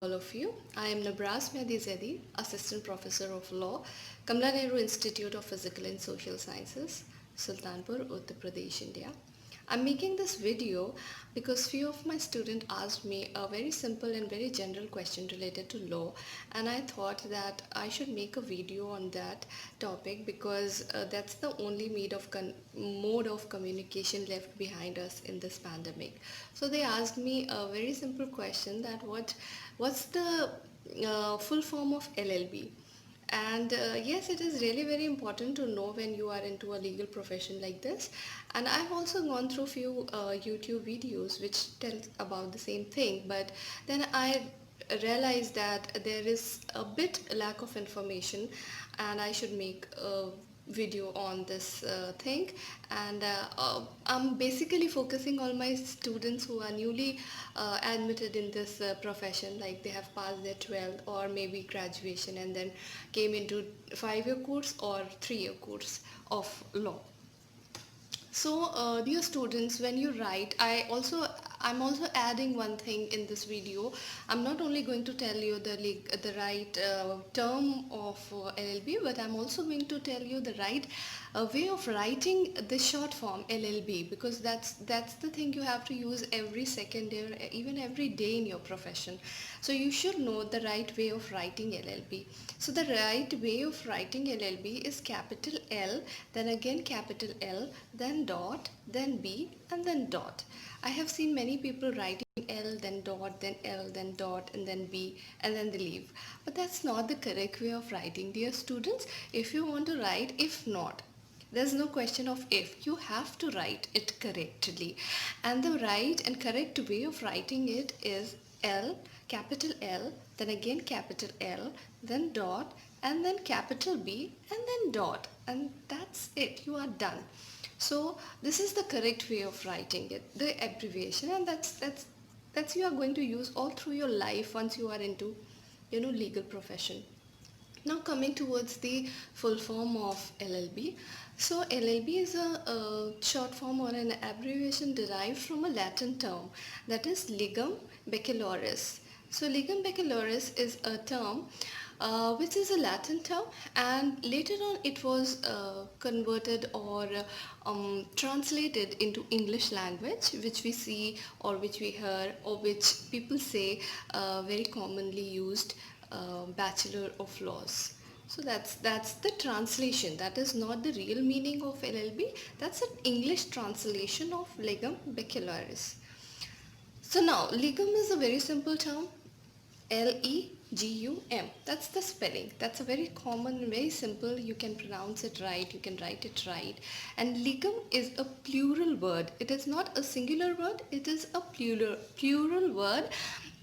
All of you. I am Nabraz Mehdi Zedi, Assistant Professor of Law, Kamla Nehru Institute of Physical and Social Sciences, Sultanpur, Uttar Pradesh, India. I'm making this video because few of my students asked me a very simple and very general question related to law, and I thought that I should make a video on that topic because that's the only mode of communication left behind us in this pandemic. So they asked me a very simple question that what's the full form of LLB? And yes, it is really very important to know when you are into a legal profession like this. And I've also gone through few YouTube videos which tell about the same thing, but then I realized that there is a bit lack of information, and I should make a video on this thing. And I'm basically focusing on my students who are newly admitted in this profession, like they have passed their 12th or maybe graduation and then came into 5-year course or 3-year course of law. So, dear students, when you write, I'm also adding one thing in this video. I'm not only going to tell you the right term of LLB, but I'm also going to tell you the right way of writing the short form LLB, because that's the thing you have to use every second day, or even every day in your profession. So you should know the right way of writing LLB. So the right way of writing LLB is capital L, then again capital L, then dot, then B, and then dot. I have seen many people writing L, then dot, then L, then dot, and then B, and then they leave. But that's not the correct way of writing, dear students. If you want to write, if not, there's no question of if. You have to write it correctly. And the right and correct way of writing it is L, capital L, then again capital L, then dot, and then capital B, and then dot. And that's it. You are done. So this is the correct way of writing it, the abbreviation, and that's you are going to use all through your life once you are into legal profession. Now coming towards the full form of LLB. So LLB is a short form or an abbreviation derived from a Latin term, that is Legum Baccalaureus. So Legum Baccalaureus is a term which is a Latin term, and later on it was converted or translated into English language, which we see or which we hear or which people say very commonly used Bachelor of Laws. So that's the translation. That is not the real meaning of LLB. That's an English translation of Legum Baccalaureus. So now legum is a very simple term. Legum. That's the spelling. That's a very common, very simple. You can pronounce it right. You can write it right. And legum is a plural word. It is not a singular word. It is a plural word.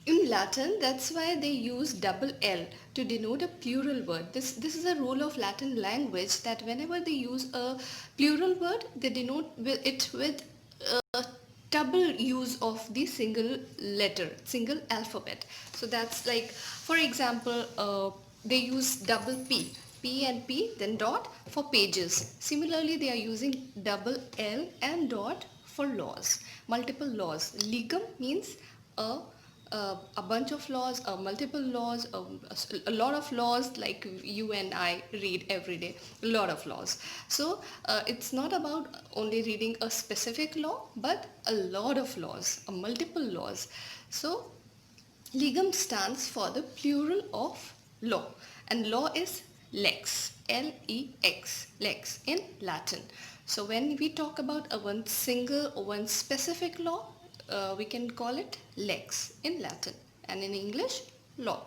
In Latin, that's why they use double L to denote a plural word. This is a rule of Latin language, that whenever they use a plural word, they denote it with double use of the single letter, single alphabet. So that's like, for example, they use double P and P, then dot for pages. Similarly, they are using double L and dot for laws, multiple laws. Legum means a a bunch of laws, multiple laws, a lot of laws, like you and I read every day, a lot of laws. So it's not about only reading a specific law, but a lot of laws, multiple laws. So legum stands for the plural of law, and law is lex, Lex, lex in Latin. So when we talk about a one single or one specific law, we can call it lex in Latin, and in English law.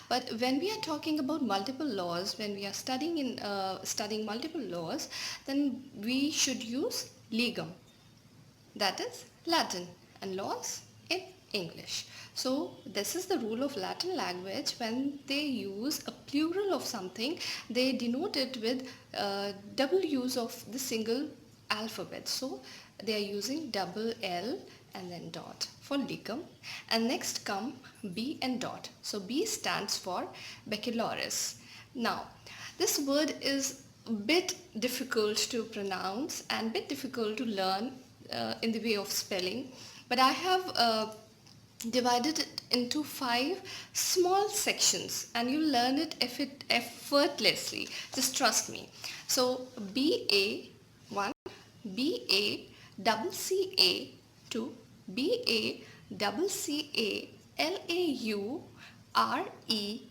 But when we are talking about multiple laws, when we are studying multiple laws, then we should use legum, that is Latin, and laws in English. So this is the rule of Latin language. When they use a plural of something, they denote it with double use of the single alphabet. So they are using double L and then dot for legum. And next come B and dot. So B stands for baccalaureus. Now this word is a bit difficult to pronounce and bit difficult to learn in the way of spelling, but I have divided it into 5 small sections, and you learn it effortlessly. Just trust me. So BA1, BA double CA 2, BA double CA LAU RE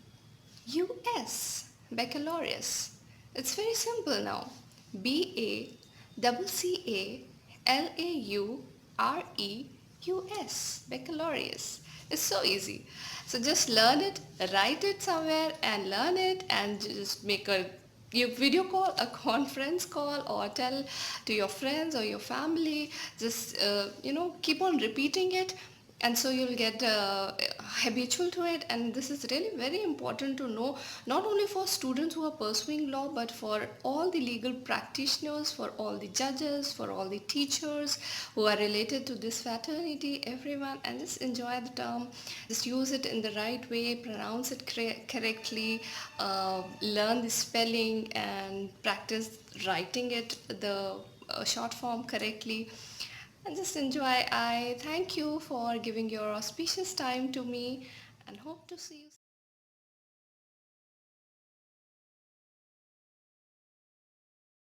US, baccalaureus. It's very simple now. BA double CA LAU REUS, baccalaureus. It's so easy. So just learn it, write it somewhere and learn it, and just make a your video call, a conference call, or tell to your friends or your family. Just keep on repeating it, and so you'll get habitual to it. And this is really very important to know, not only for students who are pursuing law, but for all the legal practitioners, for all the judges, for all the teachers who are related to this fraternity, everyone. And just enjoy the term, just use it in the right way, pronounce it correctly, learn the spelling and practice writing it, the short form correctly, and just enjoy. I thank you for giving your auspicious time to me and hope to see you soon.